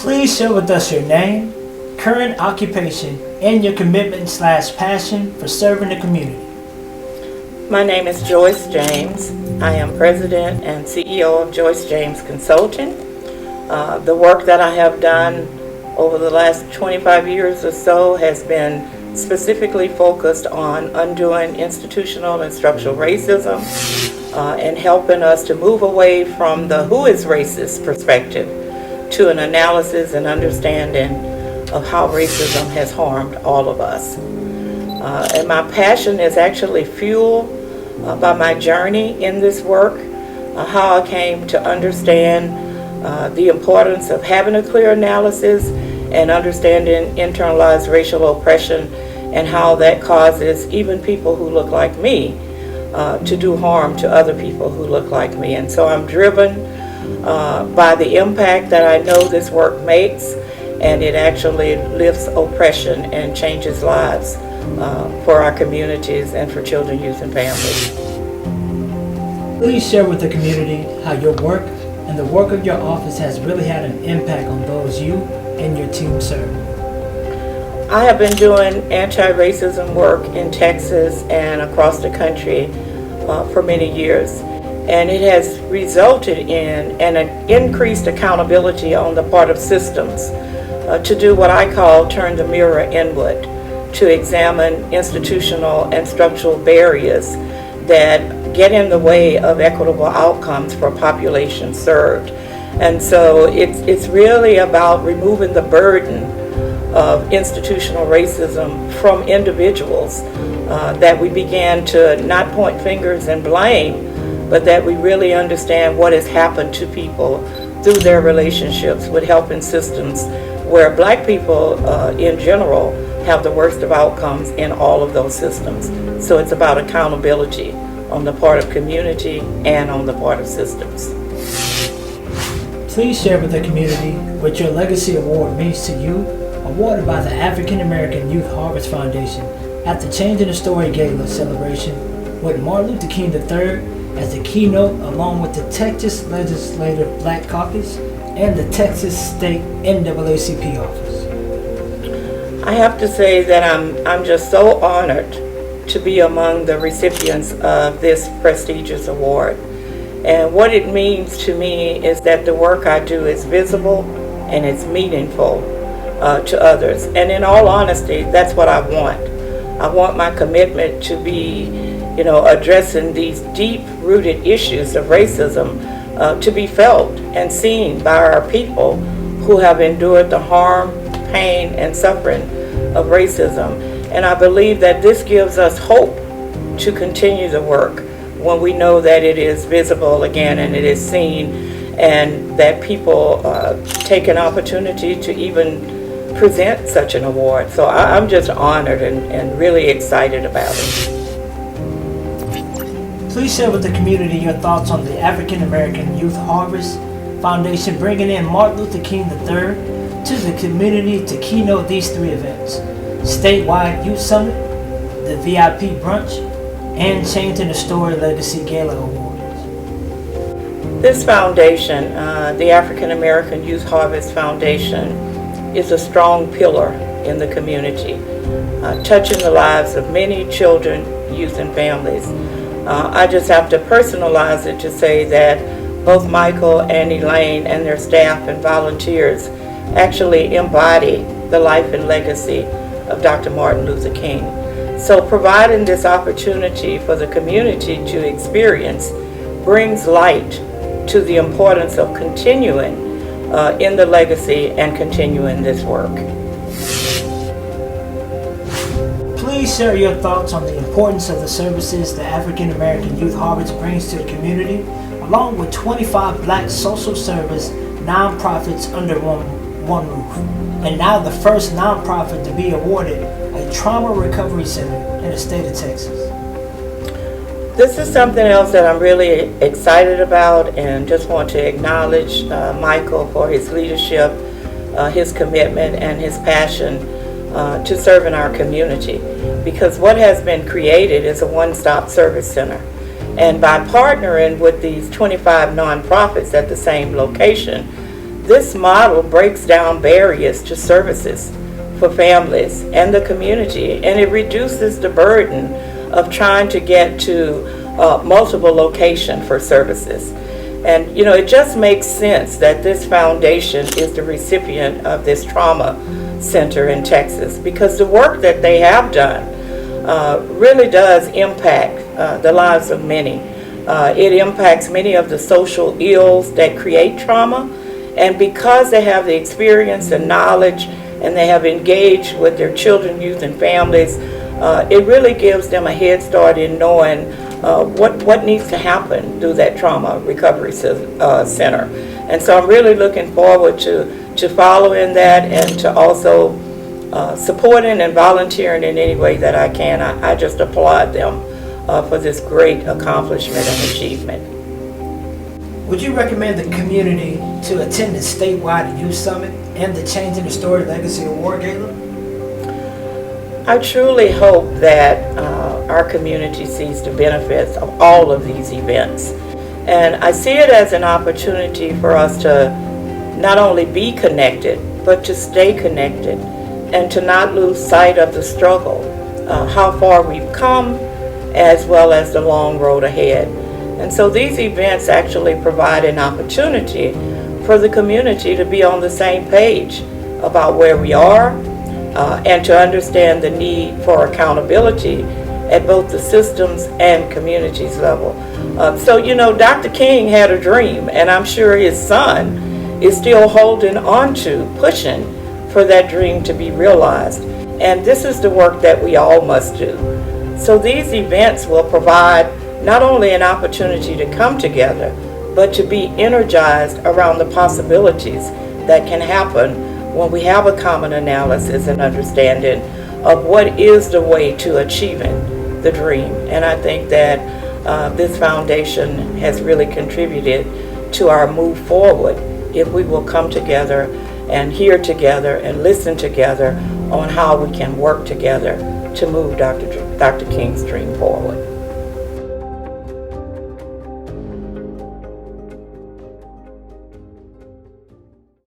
Please share with us your name, current occupation, and your commitment/passion for serving the community. My name is Joyce James. I am President and CEO of Joyce James Consulting. The work that I have done over the last 25 years or so has been specifically focused on undoing institutional and structural racism and helping us to move away from the who is racist perspective to an analysis and understanding of how racism has harmed all of us. And my passion is actually fueled by my journey in this work, how I came to understand the importance of having a clear analysis and understanding internalized racial oppression and how that causes even people who look like me to do harm to other people who look like me. And so I'm driven by the impact that I know this work makes, and it actually lifts oppression and changes lives for our communities and for children, youth, and families. Please share with the community how your work and the work of your office has really had an impact on those you and your team serve. I have been doing anti-racism work in Texas and across the country for many years, and it has resulted in an increased accountability on the part of systems to do what I call turn the mirror inward, to examine institutional and structural barriers that get in the way of equitable outcomes for populations served. And so it's really about removing the burden of institutional racism from individuals, that we began to not point fingers and blame, but that we really understand what has happened to people through their relationships with helping systems where Black people in general have the worst of outcomes in all of those systems. So it's about accountability on the part of community and on the part of systems. Please share with the community what your legacy award means to you, awarded by the African American Youth Harvest Foundation at the Changing the Story Gala celebration with Martin Luther King III as the keynote, along with the Texas Legislative Black Caucus and the Texas State NAACP office. I have to say that I'm just so honored to be among the recipients of this prestigious award. And what it means to me is that the work I do is visible and it's meaningful to others. And in all honesty, that's what I want. I want my commitment to be, addressing these deep-rooted issues of racism to be felt and seen by our people who have endured the harm, pain, and suffering of racism. And I believe that this gives us hope to continue the work when we know that it is visible again and it is seen, and that people take an opportunity to even present such an award. So I'm just honored and really excited about it. Please share with the community your thoughts on the African American Youth Harvest Foundation bringing in Martin Luther King III to the community to keynote these three events: Statewide Youth Summit, the VIP Brunch, and Changing the Story Legacy Gala Awards. This foundation, the African American Youth Harvest Foundation, is a strong pillar in the community, touching the lives of many children, youth, and families. I just have to personalize it to say that both Michael and Elaine and their staff and volunteers actually embody the life and legacy of Dr. Martin Luther King. So providing this opportunity for the community to experience brings light to the importance of continuing in the legacy and continuing this work. Please share your thoughts on the importance of the services the African American Youth Harvest brings to the community, along with 25 Black social service nonprofits under one roof, and now the first nonprofit to be awarded a trauma recovery center in the state of Texas. This is something else that I'm really excited about, and just want to acknowledge Michael for his leadership, his commitment, and his passion to serving our community, because what has been created is a one-stop service center. And by partnering with these 25 nonprofits at the same location, this model breaks down barriers to services for families and the community, and it reduces the burden of trying to get to multiple locations for services. And it just makes sense that this foundation is the recipient of this trauma center in Texas, because the work that they have done really does impact the lives of many. It impacts many of the social ills that create trauma, and because they have the experience and knowledge and they have engaged with their children, youth, and families, it really gives them a head start in knowing what needs to happen through that trauma recovery center. And so I'm really looking forward to following that, and to also supporting and volunteering in any way that I can. I just applaud them for this great accomplishment and achievement. Would you recommend the community to attend the statewide youth summit and the Changing the Story Legacy Award Gala? I truly hope that our community sees the benefits of all of these events. And I see it as an opportunity for us to not only be connected, but to stay connected, and to not lose sight of the struggle, how far we've come, as well as the long road ahead. And so these events actually provide an opportunity for the community to be on the same page about where we are, and to understand the need for accountability at both the systems and communities level. So Dr. King had a dream, and I'm sure his son is still holding on to, pushing for that dream to be realized. And this is the work that we all must do. So these events will provide not only an opportunity to come together, but to be energized around the possibilities that can happen when we have a common analysis and understanding of what is the way to achieving the dream. And I think that this foundation has really contributed to our move forward if we will come together and hear together and listen together on how we can work together to move Dr. King's dream forward.